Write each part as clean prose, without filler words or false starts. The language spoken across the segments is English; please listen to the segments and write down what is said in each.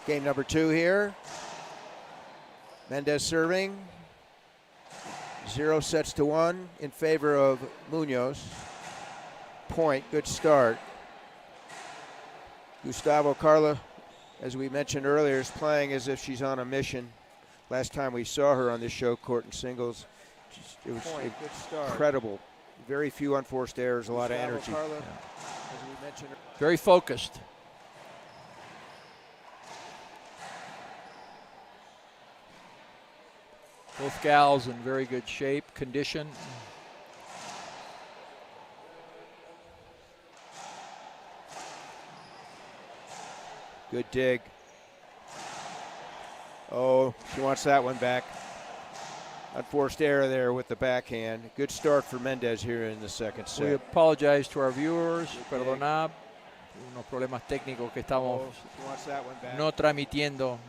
Game number 2 here. Mendez serving. 0-1 in favor of Munoz. Point, good start. Gustavo Carla, as we mentioned earlier, is playing as if she's on a mission. Last time we saw her on this show, court and singles, it was incredible. Very few unforced errors, a lot of energy. Carla, as we mentioned, very focused. Both gals in very good shape, condition. Good dig. Oh, she wants that one back. Unforced error there with the backhand. Good start for Mendez here in the second set. We apologize to our viewers. Perdonad unos problemas técnicos que estamos no transmitiendo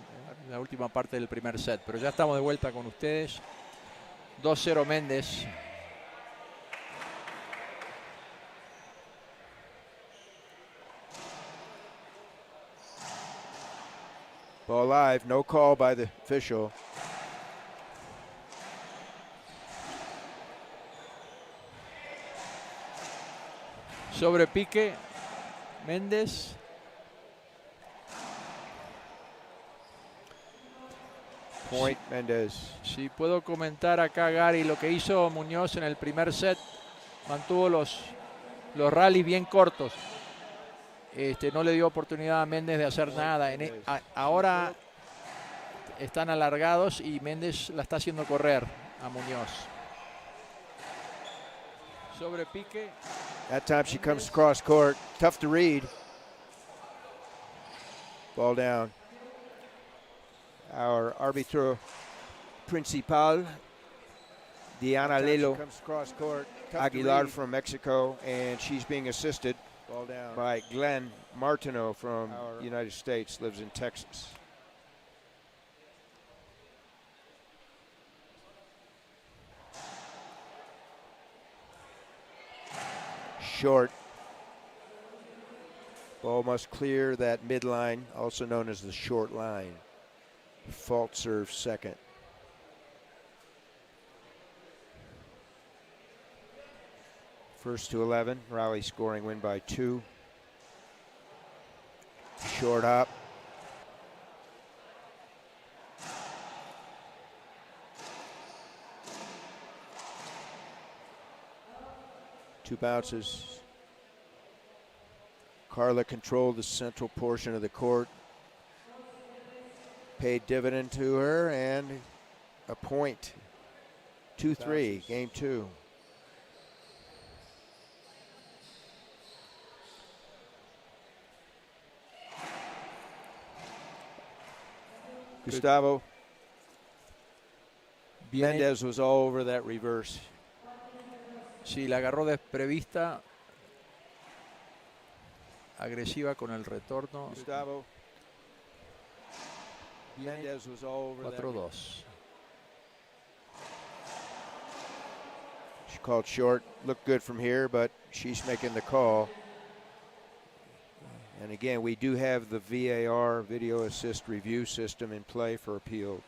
en la última parte del primer set. Pero ya estamos de vuelta con ustedes. 2-0 Mendez. Ball live, no call by the official. Sobre pique, Mendez. Point, Mendez. Si puedo comentar acá, Gary, lo que hizo Muñoz en el primer set, mantuvo los rallies bien cortos. No le dio oportunidad a Mendez de hacer nada. Ahora están alargados y Mendez la está haciendo correr a Muñoz. Sobre pique. That time she comes across court. Tough to read. Ball down. Our arbitro principal, Diana Lelo Aguilar from Mexico, and she's being assisted by Glenn Martineau from the United States, lives in Texas. Short. Ball must clear that midline, also known as the short line. Fault serve second. First to 11, Raleigh scoring win by 2. Short hop. Two bounces. Carla controlled the central portion of the court. Paid dividend to her, and a point. 2-3, game 2. Gustavo Mendez was all over that reverse. Sí, la agarró desprevista. Agresiva con el retorno. Gustavo Mendez was all over 4-2. She called short. Looked good from here, but she's making the call. And again, we do have the VAR, video assist review system, in play for appeals.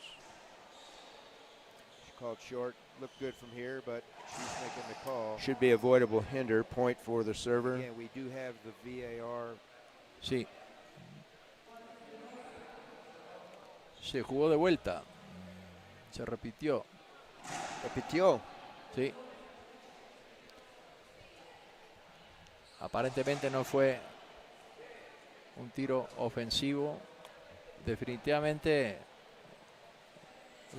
She called short. Looked good from here, but she's making the call. Should be avoidable hinder. Point for the server. Again, we do have the VAR. Sí. Se jugó de vuelta. Se repitió. Repitió. Sí. Aparentemente no fue un tiro ofensivo. Definitivamente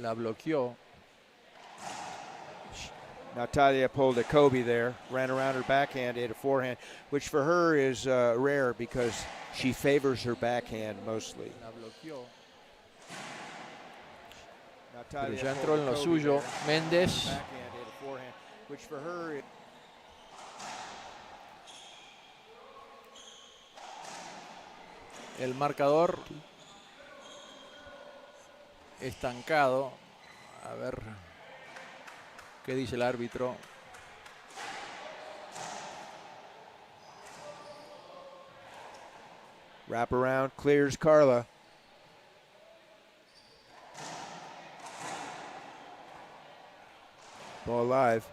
la bloqueó. Natalia pulled a Kobe there, ran around her backhand, hit a forehand, which for her is rare because she favors her backhand mostly. La bloqueó. Pero ya entró en lo suyo Mendez. Which for her, el marcador estancado. A ver qué dice el árbitro. Wrap around, clears Carla. Ball live.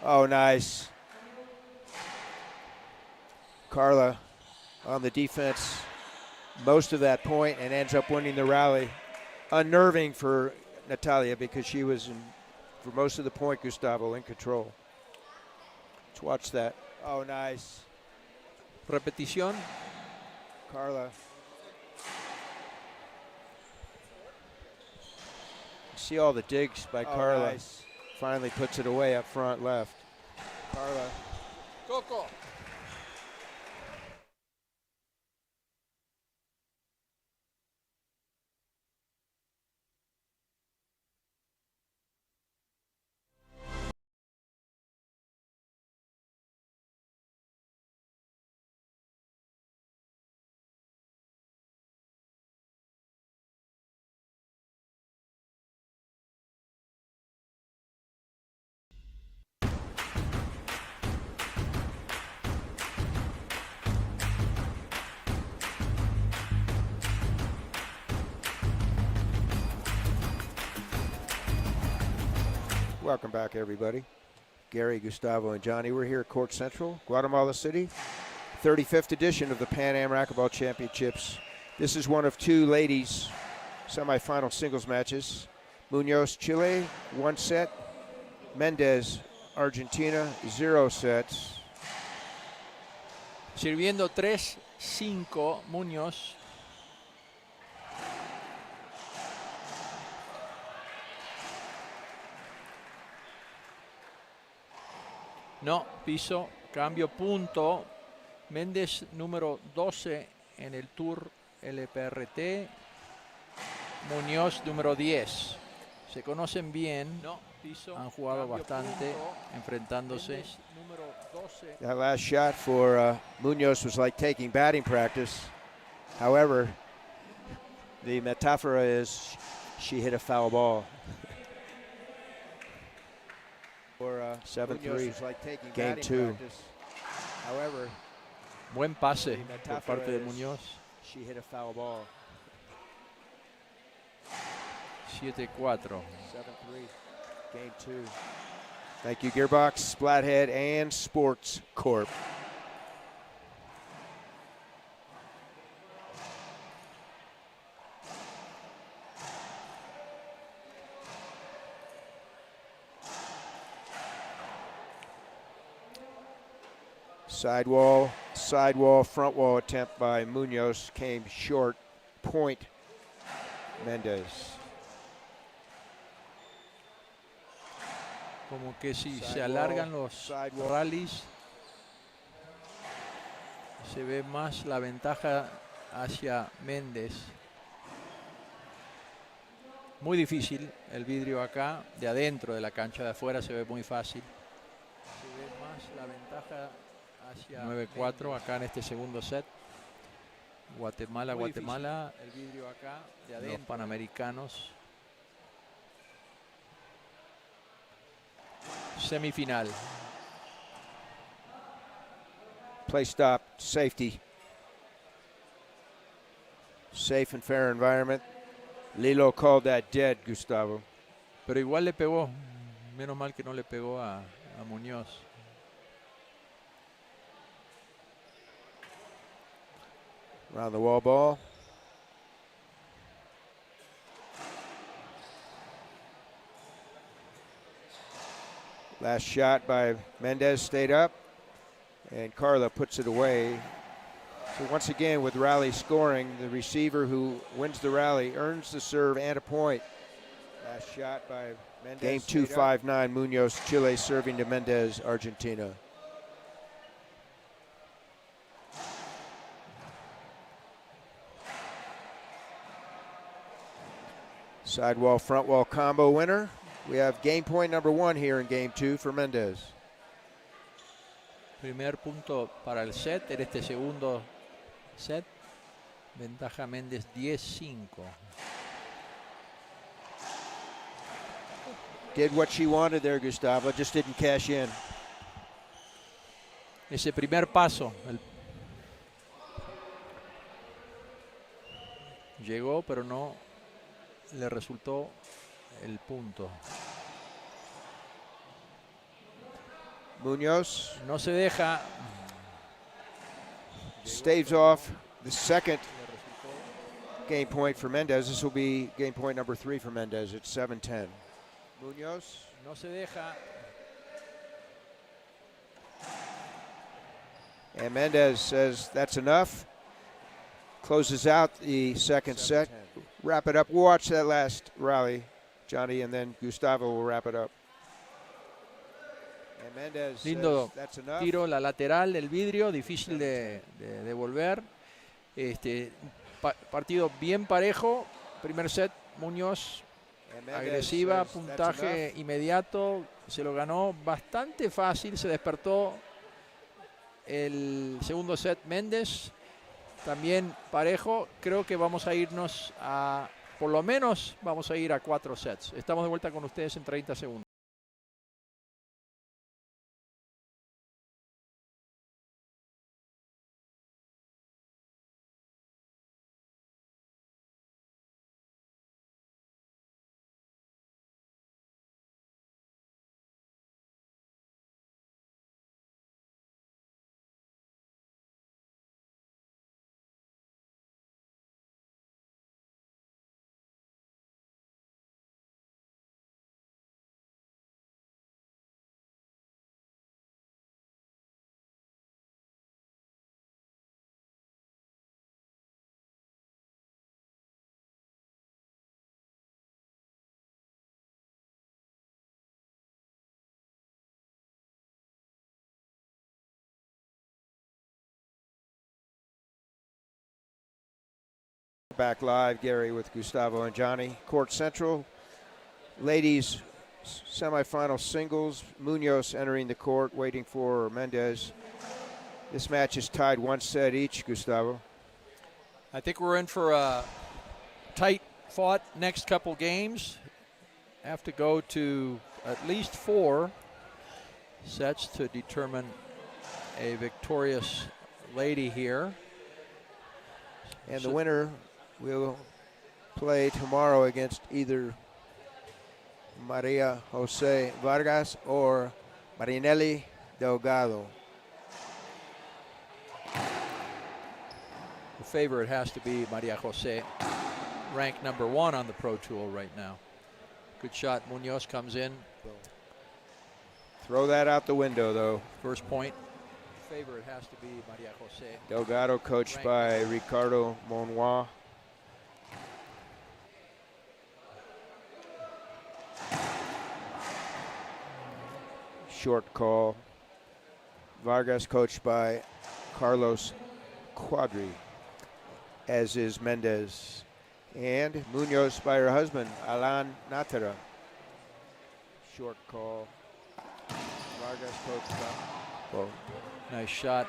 Oh, nice. Carla on the defense most of that point and ends up winning the rally. Unnerving for Natalia because she was, for most of the point, Gustavo, in control. Let's watch that. Oh, nice. Repetición. Carla. See all the digs by Carla. Nice. Finally puts it away up front left. Carla. Coco. Welcome back, everybody. Gary, Gustavo, and Johnny. We're here at Court Central, Guatemala City. 35th edition of the Pan Am Racquetball Championships. This is one of two ladies' semifinal singles matches. Munoz, Chile, 1 set. Mendez, Argentina, 0 sets. Sirviendo 3-5 Muñoz. No, piso, cambio, punto. Méndez número 12 en el Tour LPRT. Muñoz número 10. Se conocen bien. No, piso, han jugado bastante punto, enfrentándose. That last shot for Munoz was like taking batting practice. However, the metaphor is she hit a foul ball. 7-3, like game 2. However, buen pase por parte de Muñoz. She hit a foul ball. 7-4. 7-3, game 2. Thank you, Gearbox, Splathead, and Sports Corp. Sidewall, front wall attempt by Munoz came short. Point, Mendez. Como que si se alargan los rallies, se ve más la ventaja hacia Méndez. Muy difícil el vidrio acá, de adentro de la cancha, de afuera se ve muy fácil. Se ve más la ventaja hacia 9-4 acá en este segundo set. Guatemala, el vidrio acá, de adentro. Los Panamericanos. Semifinal. Play stop, safety. Safe and fair environment. Lilo called that dead, Gustavo. Pero igual le pegó. Menos mal que no le pegó a Muñoz. Around the wall ball. Last shot by Mendez stayed up, and Carla puts it away. So once again, with rally scoring, the receiver who wins the rally earns the serve and a point. Last shot by Mendez. Game 2, 5-9, Munoz, Chile serving to Mendez, Argentina. Sidewall, front wall combo winner. We have game point number 1 here in game 2 for Mendez. Primer punto para el set en este segundo set. Ventaja Méndez 10-5. Did what she wanted there, Gustavo, just didn't cash in. Ese primer paso. Llegó, pero no le resultó el punto. Munoz No se deja. staves off the second game point for Mendez. This will be game point number 3 for Mendez. It's 7-10. Munoz. No se deja. And Mendez says that's enough. Closes out the second set. Wrap it up. We'll watch that last rally, Johnny, and then Gustavo will wrap it up. And Mendez Lindo says that's enough. tiro, la lateral del vidrio, difícil de devolver. Partido bien parejo. Primer set, Muñoz agresiva, puntaje inmediato. Se lo ganó bastante fácil. Se despertó el segundo set Méndez. También parejo. Creo que vamos a irnos a, por lo menos, vamos a ir a 4 sets. Estamos de vuelta con ustedes en 30 segundos. Back live, Gary, with Gustavo and Johnny. Court Central, ladies semifinal singles. Munoz entering the court, waiting for Mendez. This match is tied 1 set each, Gustavo. I think we're in for a tight fought next couple games. Have to go to at least 4 sets to determine a victorious lady here. And the winner will play tomorrow against either Maria Jose Vargas or Marinelli Delgado. The favorite has to be Maria Jose, ranked number 1 on the Pro Tour right now. Good shot. Munoz comes in. Throw that out the window, though. First point. Favorite has to be Maria Jose. Delgado, coached by Ricardo Montoya. Short call. Vargas, coached by Carlos Quadri, as is Mendez. And Munoz by her husband, Alan Natera. Short call. Vargas, coached by... Well, nice shot.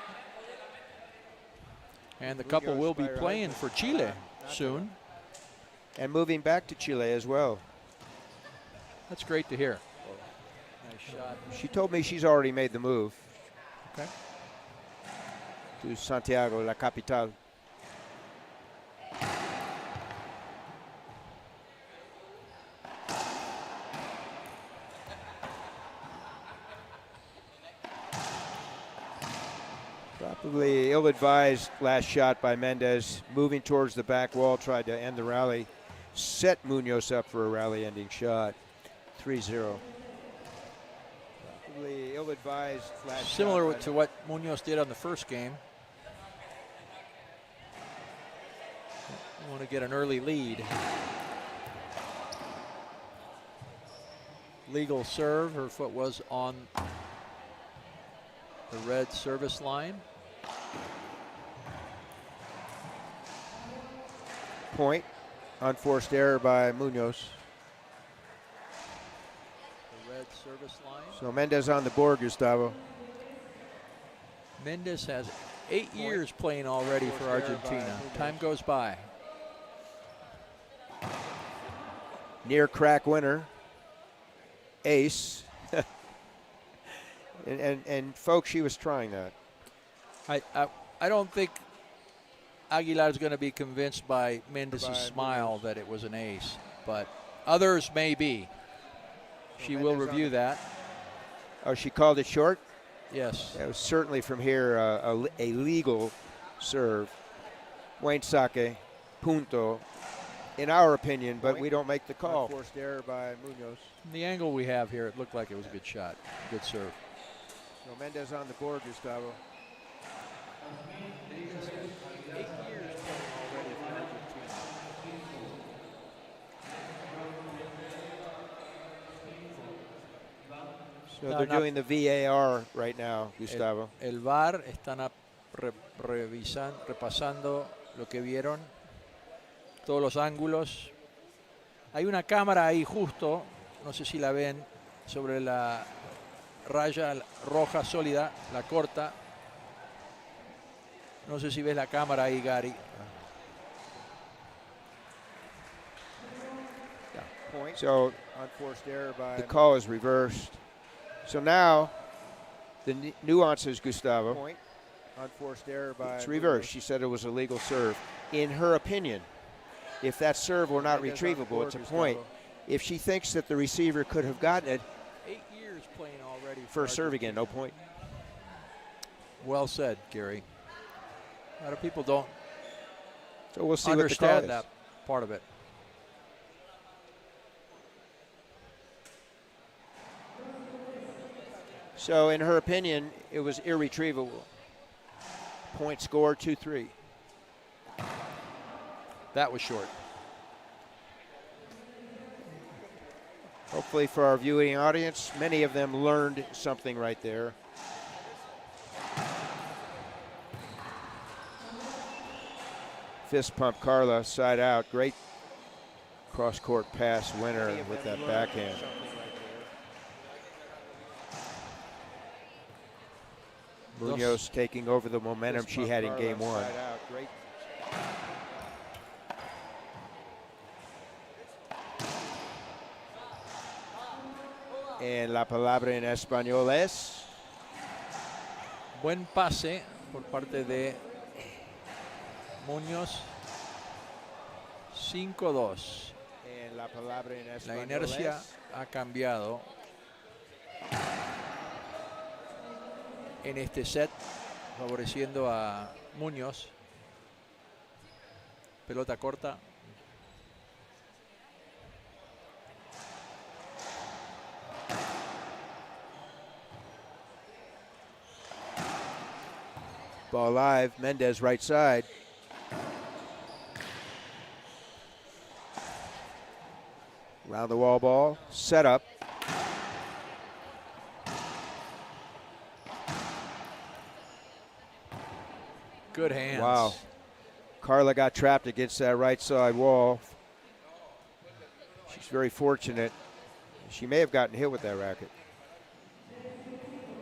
And the couple will be playing for Chile soon. And moving back to Chile as well. That's great to hear. Nice shot. She told me she's already made the move. Okay. To Santiago, la capital. Probably ill-advised last shot by Mendez. Moving towards the back wall, tried to end the rally. Set Munoz up for a rally-ending shot. 3-0. Probably ill-advised last shot. Similar to what Munoz did on the first game. Want to get an early lead. Legal serve. Her foot was on the red service line. Point. Unforced error by Munoz. The red service line. So Mendez on the board, Gustavo. Mendez has 8 years playing already for Argentina. Time goes by. Near crack winner. ace. and folks, she was trying that. I don't think Aguilar's going to be convinced by Mendez's smile that it was an ace, but others may be. She will review that. Oh, she called it short? Yes. That was certainly from here a legal serve. Wayne Sake, punto, in our opinion, but we don't make the call. Forced error by Munoz. From the angle we have here, it looked like it was a good shot, good serve. So Mendez on the board, Gustavo. 8 years playing already for Argentina. So they're doing the VAR right now, Gustavo. El VAR están repasando lo que vieron, todos los ángulos. Hay una cámara ahí justo, no sé si la ven, sobre la raya roja sólida, la corta. No sé si ves la cámara ahí, Gary. Point. So Unforced error by the call is reversed. So now the nuances, Gustavo. Point. Unforced error by It's reversed. She said it was a legal serve. In her opinion, if that serve were not Mendez on the retrievable, board, it's a Gustavo. point. If she thinks that the receiver could have gotten it, 8 years playing already. first serve again, no point. Well said, Gary. A lot of people don't So we'll see what the call understand is. that part of it. So in her opinion, it was irretrievable. Point score, 2-3. That was short. Hopefully for our viewing audience, many of them learned something right there. Fist pump Carla, side out. Great cross-court pass winner Many of with them that learned backhand. something right there. Munoz taking over the momentum Fist she pump had in Carla, game one. side out. Great. And la palabra en español es. Buen pase por parte de Muñoz. 5-2. En la palabra en La español inercia es. ha cambiado en este set, favoreciendo a Muñoz. Pelota corta. Ball live, Mendez right side. Round the wall ball, set up. Good hands. Wow. Carla got trapped against that right side wall. She's very fortunate. She may have gotten hit with that racket.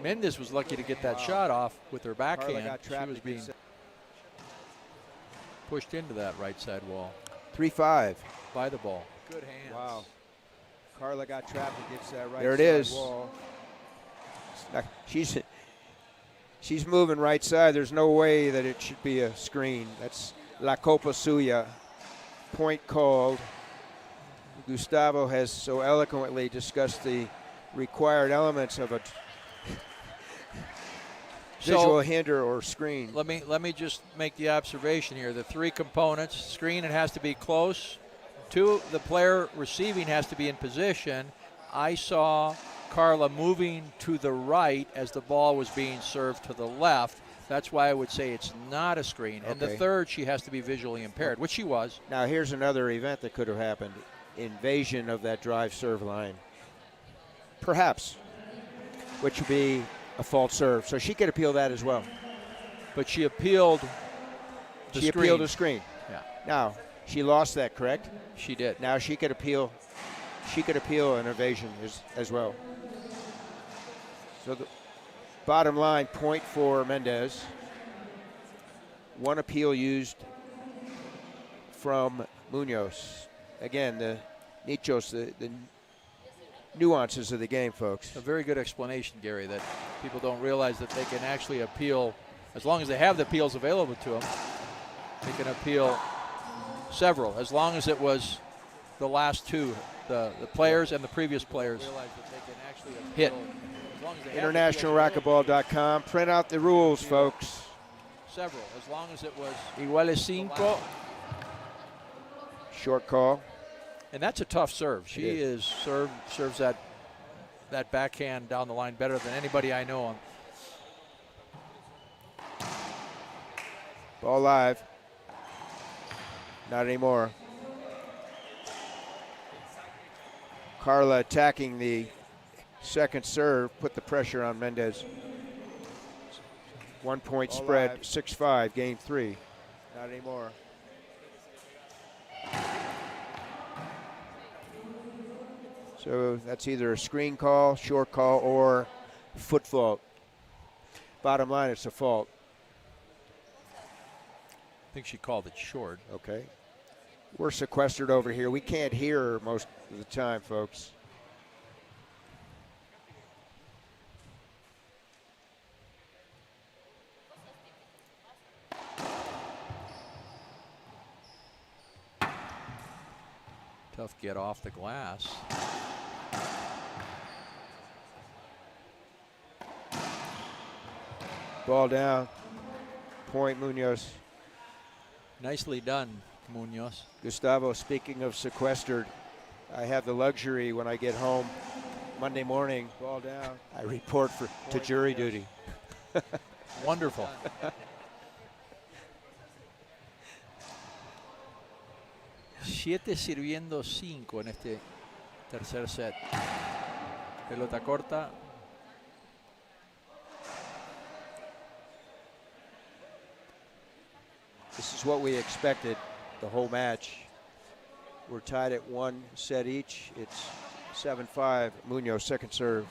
Mendez was lucky to get that shot off with her Carla backhand. got She trapped was being against that. pushed into that right side wall 3-5. by the ball. Good hands. Wow. Carla got trapped against that right There it side is. wall. She's moving right side. There's no way that it should be a screen. That's La Copa Suya. Point called. Gustavo has so eloquently discussed the required elements of a visual hinder or screen. Let me just make the observation here. The three components: screen, it has to be close. 2, the player receiving has to be in position. I saw Carla moving to the right as the ball was being served to the left. That's why I would say it's not a screen. And the Okay. third, she has to be visually impaired, which she was. Now here's another event that could have happened. Invasion of that drive serve line. Perhaps. Which would be a false serve. So she could appeal that as well. But she appealed the She screen. appealed a screen. Yeah, Now, she lost that, correct? she did. Now she could appeal an evasion as well. So the bottom line, point for Mendez. One appeal used from Munoz. Again, the Nichos, the nuances of the game, folks. A very good explanation, Gary, that people don't realize that they can actually appeal, as long as they have the appeals available to them, they can appeal several, as long as it was the last two, the players and the previous players hit. InternationalRacquetball.com. Print out the rules, folks. Several, as long as it was iguales cinco. Short call. And that's a tough serve. She is serves that backhand down the line better than anybody I know. Ball live. Not anymore. Carla attacking the second serve, put the pressure on Mendez. 1 point spread, 6-5, game 3. Not anymore. So that's either a screen call, short call, or foot fault. Bottom line, it's a fault. I think she called it short. Okay. We're sequestered over here. We can't hear her most of the time, folks. Tough get off the glass. Ball down. Point Munoz. Nicely done, Munoz. Gustavo, speaking of sequestered, I have the luxury when I get home Monday morning, ball down, I report to jury duty. Wonderful. Siete sirviendo 5 en este tercer set. Pelota corta. This is what we expected the whole match. We're tied at 1 set each. It's 7-5. Munoz, second serve.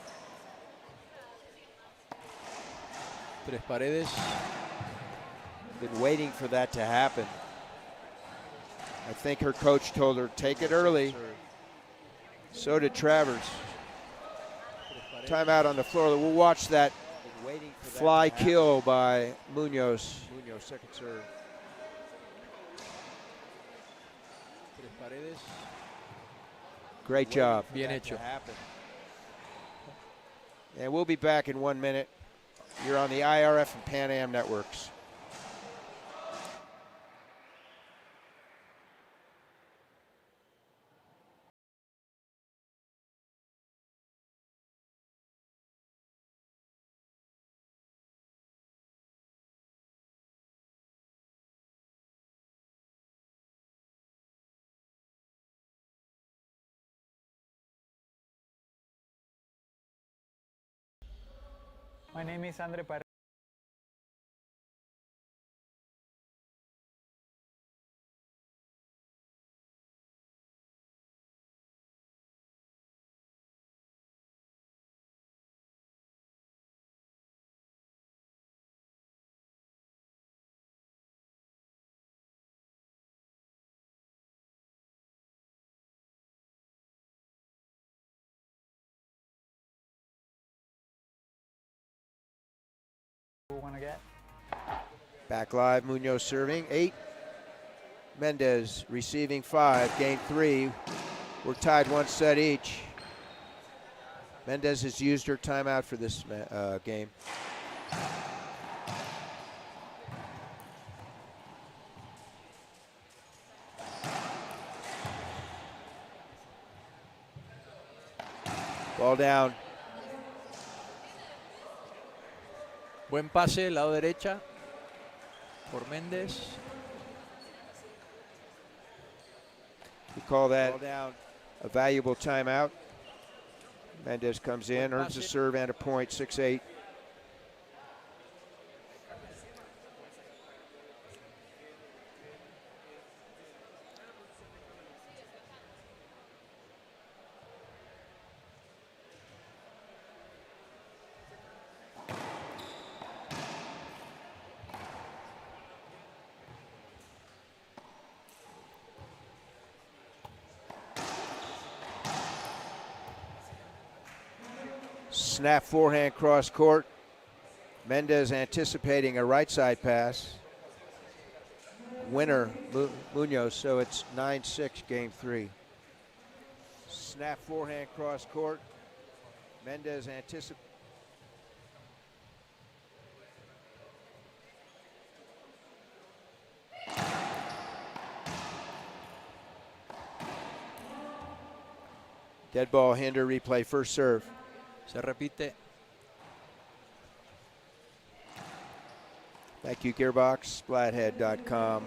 Tres Paredes. Been waiting for that to happen. I think her coach told her, take it early. So did Travers. Timeout on the floor. We'll watch that fly kill by Munoz. Munoz, second serve. Great job. Bien hecho. And we'll be back in 1 minute. You're on the IRF and Pan Am networks. My name is Andre Paredes. Want to get? Back live, Munoz serving 8. Mendez receiving 5, game 3. We're tied 1 set each. Mendez has used her timeout for this game. Ball down. Buen pase, lado derecha, por Méndez. We call that a valuable timeout. Mendez comes in, earns a serve and a point, 6-8. Snap forehand cross court. Mendez anticipating a right side pass. Winner, Munoz, so it's 9-6 game 3. Snap forehand cross court. Mendez anticipating. Dead ball, hinder, replay, first serve. Se repite. Thank you, Gearbox, Splathead.com.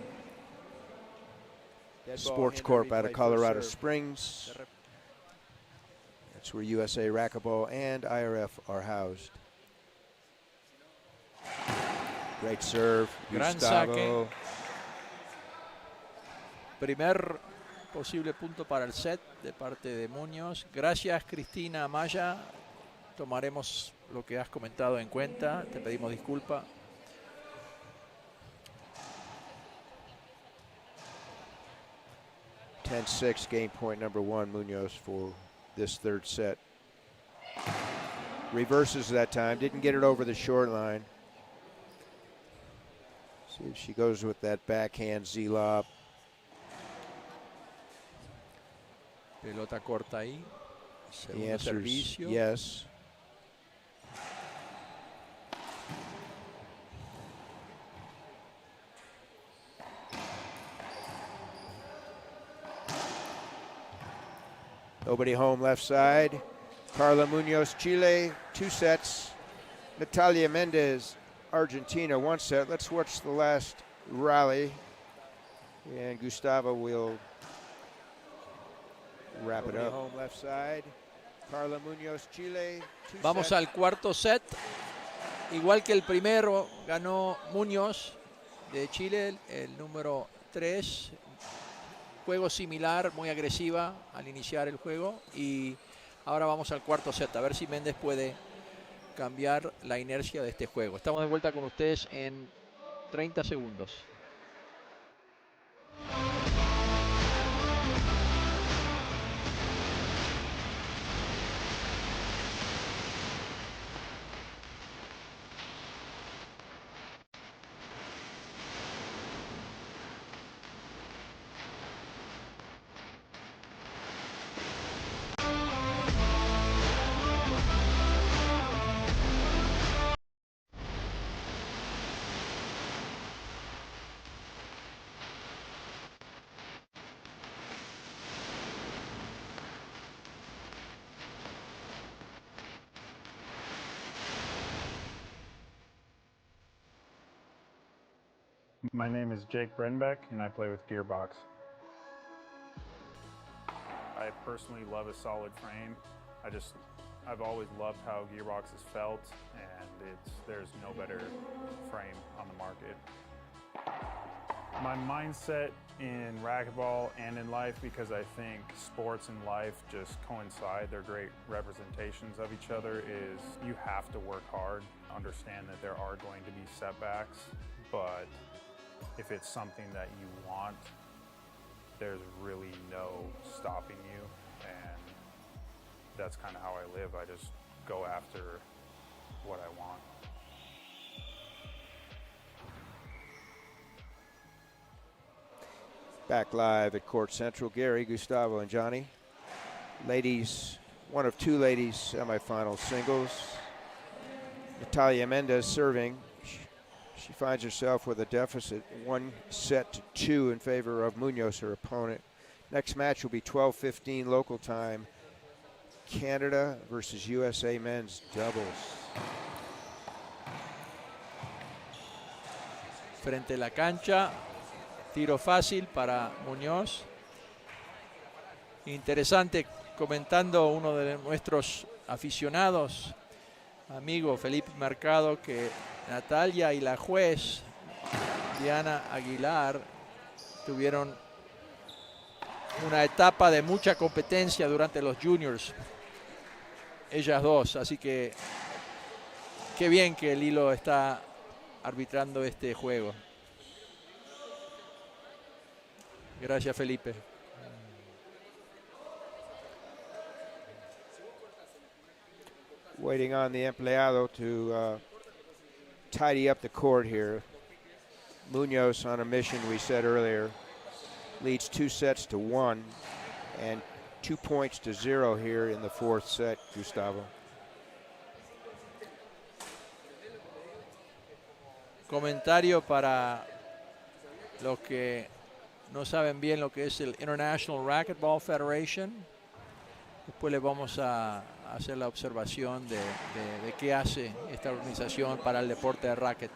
Sports Corp out of Colorado Springs. That's where USA Racquetball and IRF are housed. Great serve, Gran Gustavo. saque. Primer posible punto para el set de parte de Muñoz. Gracias, Cristina Amaya. Tomaremos lo que has comentado en cuenta. Te pedimos disculpa. 10-6, game point number 1, Munoz for this third set. Reverses that time, didn't get it over the short line. See if she goes with that backhand Z-lob. Pelota corta ahí. The Segundo answer is servicio. yes. Nobody home left side. Carla Munoz, Chile, 2 sets. Natalia Mendez, Argentina, 1 set. Let's watch the last rally. And Gustavo will wrap it up. Home left side. Carla Munoz, Chile, 2 Vamos sets. al cuarto set. Igual que el primero, ganó Muñoz de Chile, el número 3. Juego similar, muy agresiva al iniciar el juego. Y ahora vamos al cuarto set, a ver si Méndez puede cambiar la inercia de este juego. Estamos de vuelta con ustedes en 30 segundos. My name is Jake Brenbeck, and I play with Gearbox. I personally love a solid frame. I've always loved how Gearbox has felt, and there's no better frame on the market. My mindset in racquetball and in life, because I think sports and life just coincide, they're great representations of each other, is you have to work hard, understand that there are going to be setbacks, but if it's something that you want, there's really no stopping you, and that's kind of how I live. I just go after what I want. Back live at Court Central, Gary, Gustavo, and Johnny. Ladies, one of 2 ladies semifinal singles. Natalia Mendez serving. She finds herself with a deficit 1-2 in favor of Munoz, her opponent. Next match will be 12:15 local time. Canada versus USA men's doubles. Frente a la cancha, tiro fácil para Muñoz. Interesante, comentando uno de nuestros aficionados, amigo Felipe Mercado, que Natalia y la juez Diana Aguilar tuvieron una etapa de mucha competencia durante los juniors, ellas dos, así que qué bien que Lilo está arbitrando este juego. Gracias, Felipe. Waiting on the empleado to tidy up the court here. Munoz on a mission, we said earlier, leads 2-1 and 2-0 here in the fourth set, Gustavo. Comentario para los que no saben bien lo que es el International Racquetball Federation. Después les vamos a hacer la observación de qué hace esta organización para el deporte de racket.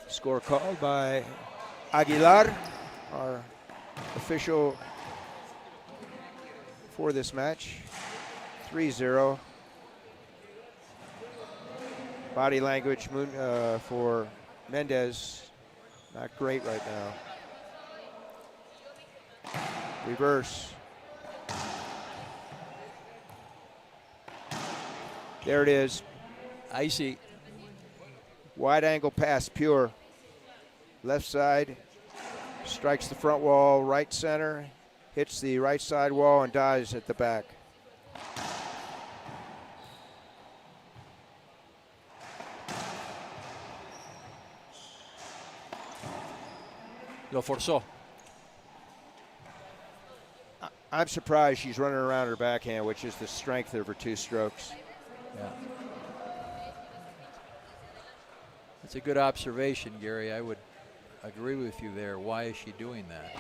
Score called by Aguilar, our official for this match. 3-0. Body language for Mendez, not great right now. Reverse. There it is. Ahí sí. Wide angle pass, pure. Left side, strikes the front wall, right center, hits the right side wall and dies at the back. Lo forzó. I'm surprised she's running around her backhand, which is the strength of her two strokes. Yeah. That's a good observation, Gary. I would agree with you there. Why is she doing that?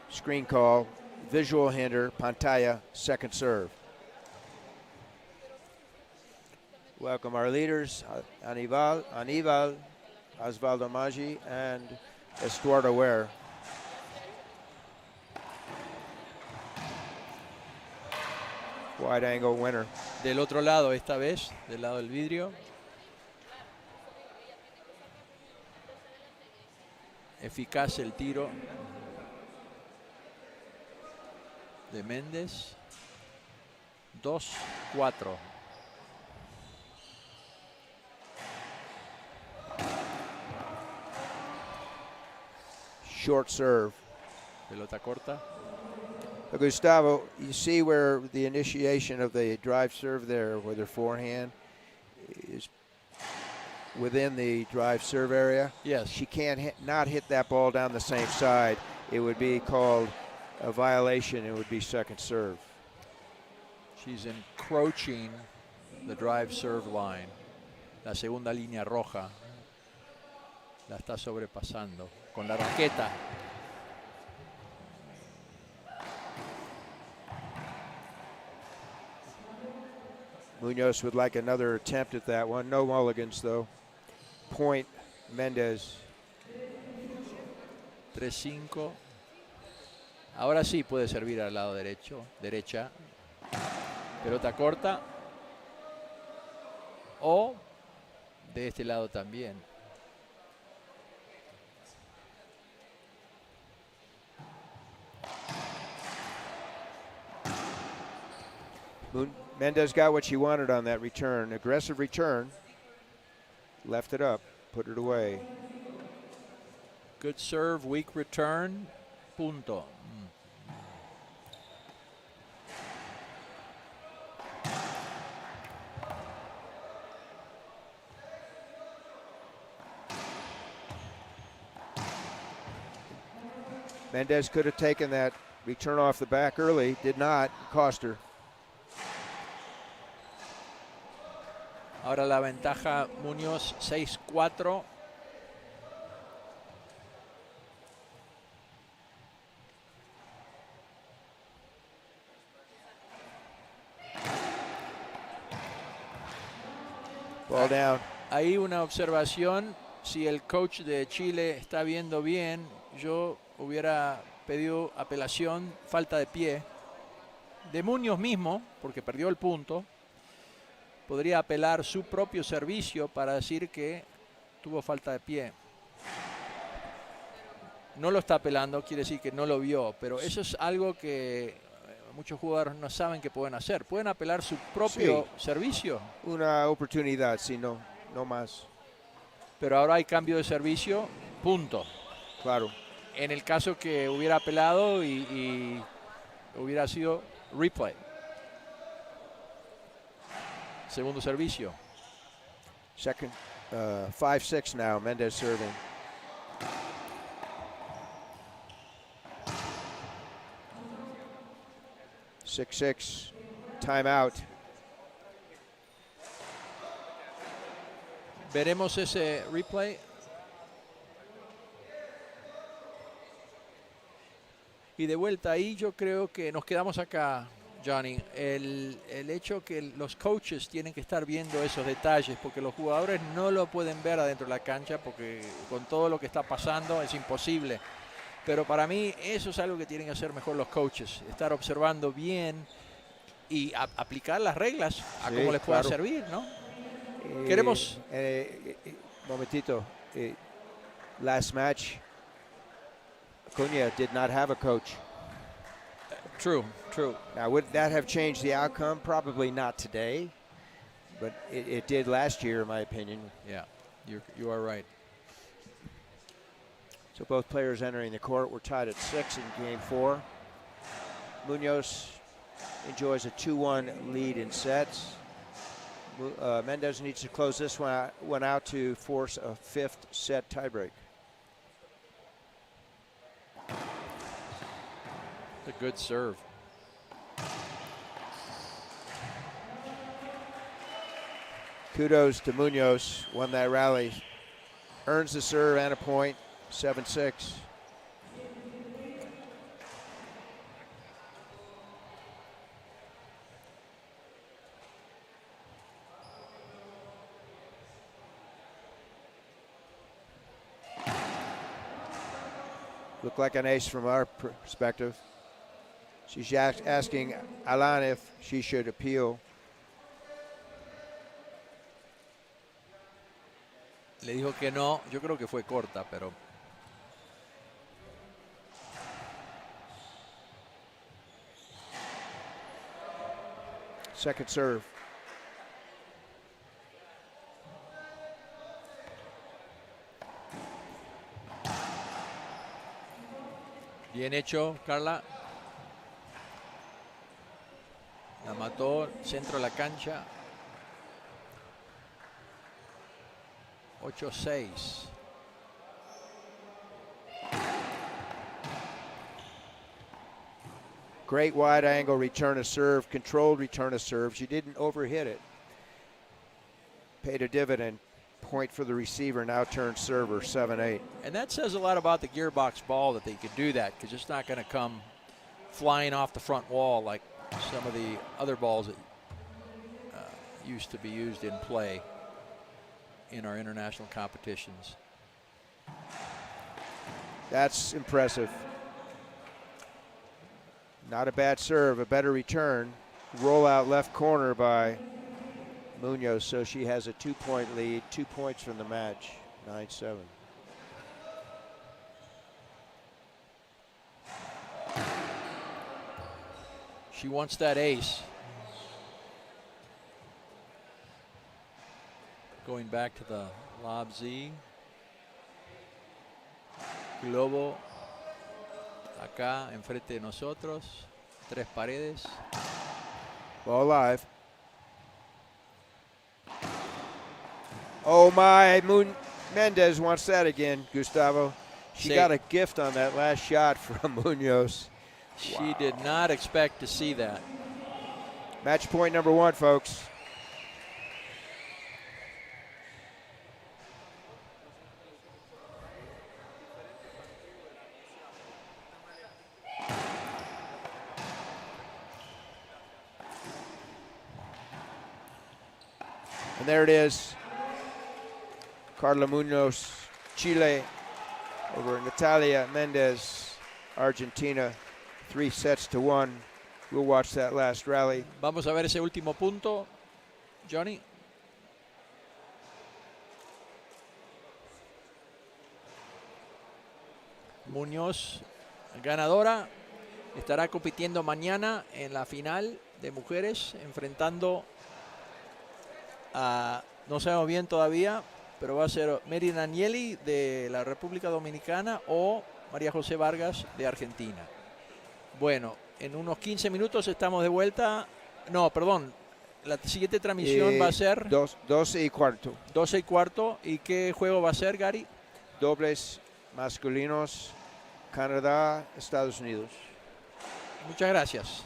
Screen call, visual hinder, Montoya, second serve. Welcome our leaders, Aníbal, Osvaldo Maggi, and Estuardo Ware. Wide angle winner. Del otro lado esta vez, del lado del vidrio. Eficaz el tiro de Méndez. 2-4. Short serve. Pelota corta. Gustavo, you see where the initiation of the drive serve there, where their forehand is within the drive serve area? Yes. She can't not hit that ball down the same side. It would be called a violation. It would be second serve. She's encroaching the drive serve line. La segunda línea roja la está sobrepasando con la raqueta. Munoz would like another attempt at that one. No mulligans, though. Point, Mendez. 3-5. Ahora sí puede servir al lado derecha. Pelota corta. O de este lado también. Mendez got what she wanted on that return. Aggressive return. Left it up. Put it away. Good serve, weak return. Punto. Mendez could have taken that return off the back early. Did not. Cost her. Ahora la ventaja Muñoz 6-4. Ball down. Ahí una observación. Si el coach de Chile está viendo bien, yo hubiera pedido apelación, falta de pie. De Muñoz mismo, porque perdió el punto. Podría apelar su propio servicio para decir que tuvo falta de pie. No lo está apelando, quiere decir que no lo vio, pero eso es algo que muchos jugadores no saben que pueden hacer. Pueden apelar su propio servicio. Una oportunidad, si no más. Pero ahora hay cambio de servicio, punto. Claro. En el caso que hubiera apelado y hubiera sido replay. Segundo servicio. Second, 5-6 now. Mendez serving. Six. Timeout. Veremos ese replay. Y de vuelta ahí yo creo que nos quedamos acá, Johnny. El hecho que los coaches tienen que estar viendo esos detalles, porque los jugadores no lo pueden ver adentro de la cancha, porque con todo lo que está pasando es imposible. Pero para mí eso es algo que tienen que hacer mejor los coaches, estar observando bien y aplicar las reglas a Sí, cómo les pueda claro. servir, ¿no? Queremos... Momentito. Last match, Acuna did not have a coach. True. Now, would that have changed the outcome? Probably not today, but it did last year, in my opinion. Yeah, you are right. So both players entering the court. We're tied at 6 in game 4. Munoz enjoys a 2-1 lead in sets. Mendez needs to close this one out to force a 5th set tiebreak. A good serve. Kudos to Munoz, won that rally. Earns the serve and a point, 7-6. Looked like an ace from our perspective. She's asking Alan if she should appeal. Le dijo que no, yo creo que fue corta, pero... Second serve. Bien hecho, Carla. La mató, centro de la cancha. 8-6. Great wide angle return of serve, controlled return of serve. She didn't overhit it. Paid a dividend. Point for the receiver, now turns server, 7-8. And that says a lot about the Gearbox ball that they could do that, because it's not going to come flying off the front wall like some of the other balls that used to be used in play in our international competitions. That's impressive. Not a bad serve, a better return. Roll out left corner by Munoz, so she has a 2-point lead, 2 points from the match, 9-7. She wants that ace. Going back to the lob Z. Globo acá enfrente de nosotros. 3 paredes. Ball live. Oh my, Mendez wants that again, Gustavo. She got a gift on that last shot from Munoz. She did not expect to see that. Match point number 1, folks. And there it is. Carla Munoz, Chile, over Natalia Mendez, Argentina, 3-1. We'll watch that last rally. Vamos a ver ese último punto, Johnny. Muñoz, ganadora, estará compitiendo mañana en la final de mujeres, enfrentando a, no sabemos bien todavía, pero va a ser Mary Danieli de la República Dominicana o María José Vargas de Argentina. Bueno, En unos 15 minutos estamos de vuelta. No, perdón. La siguiente transmisión va a ser 12:15. 12:15. ¿Y qué juego va a ser, Gary? Dobles masculinos, Canadá, Estados Unidos. Muchas gracias.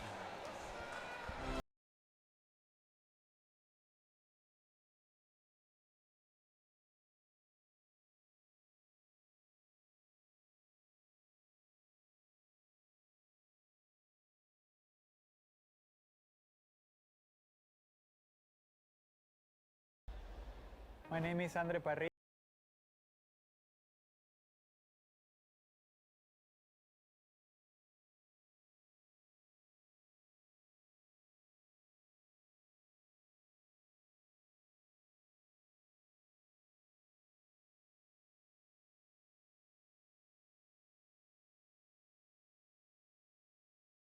My name is Andre Parrilla.